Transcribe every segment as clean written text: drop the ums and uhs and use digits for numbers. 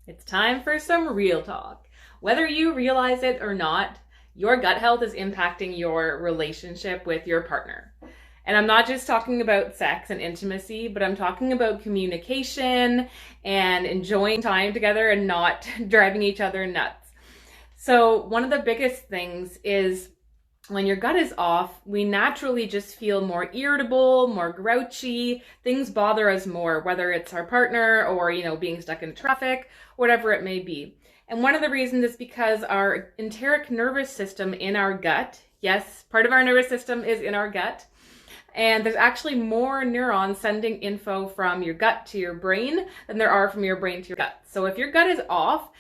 It's time for some real talk. Whether you realize it or not, your gut health is impacting your relationship with your partner. And I'm not just talking about sex and intimacy, but I'm talking about communication and enjoying time together and not driving each other nuts. So one of the biggest things is when your gut is off, we naturally just feel more irritable, more grouchy. Things bother us more, whether it's our partner or, being stuck in traffic, whatever it may be. And one of the reasons is because our enteric nervous system in our gut, yes, part of our nervous system is in our gut, and there's actually more neurons sending info from your gut to your brain than there are from your brain to your gut. So if your gut is off,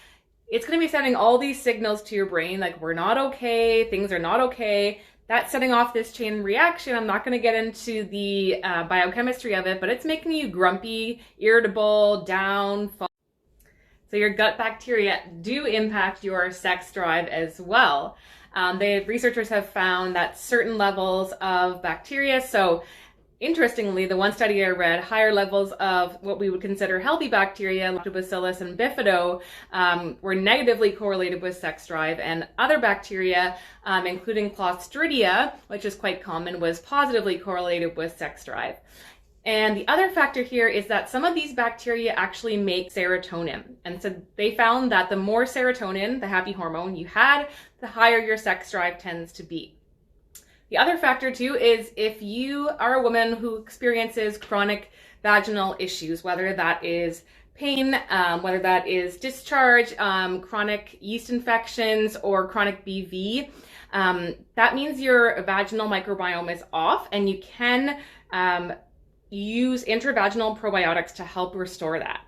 it's going to be sending all these signals to your brain like we're not okay, things are not okay. That's setting off this chain reaction. I'm not going to get into the biochemistry of it, but it's making you grumpy, irritable, down. So your gut bacteria do impact your sex drive as well. The researchers have found that certain levels of bacteria, so interestingly, the one study I read, higher levels of what we would consider healthy bacteria, lactobacillus and bifido, were negatively correlated with sex drive, and other bacteria, including Clostridia, which is quite common, was positively correlated with sex drive. And the other factor here is that some of these bacteria actually make serotonin. And so they found that the more serotonin, the happy hormone, you had, the higher your sex drive tends to be. The other factor too is if you are a woman who experiences chronic vaginal issues, whether that is pain, whether that is discharge, chronic yeast infections, or chronic BV, that means your vaginal microbiome is off, and you can use intravaginal probiotics to help restore that.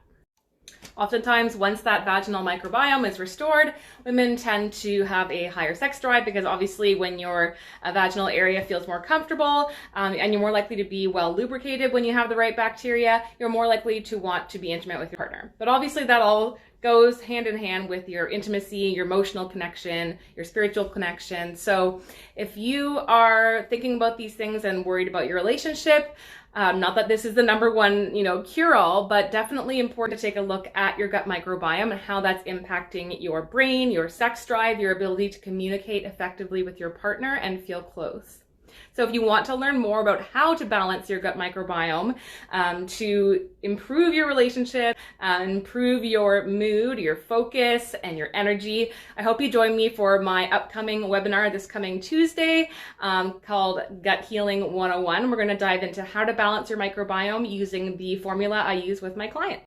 Oftentimes, once that vaginal microbiome is restored, women tend to have a higher sex drive because obviously when your vaginal area feels more comfortable and you're more likely to be well lubricated when you have the right bacteria, you're more likely to want to be intimate with your partner. But obviously that all goes hand in hand with your intimacy, your emotional connection, your spiritual connection. So if you are thinking about these things and worried about your relationship, not that this is the number one, cure-all, but definitely important to take a look at your gut microbiome and how that's impacting your brain, your sex drive, your ability to communicate effectively with your partner and feel close. So if you want to learn more about how to balance your gut microbiome to improve your relationship, improve your mood, your focus, and your energy, I hope you join me for my upcoming webinar this coming Tuesday called Gut Healing 101. We're going to dive into how to balance your microbiome using the formula I use with my clients.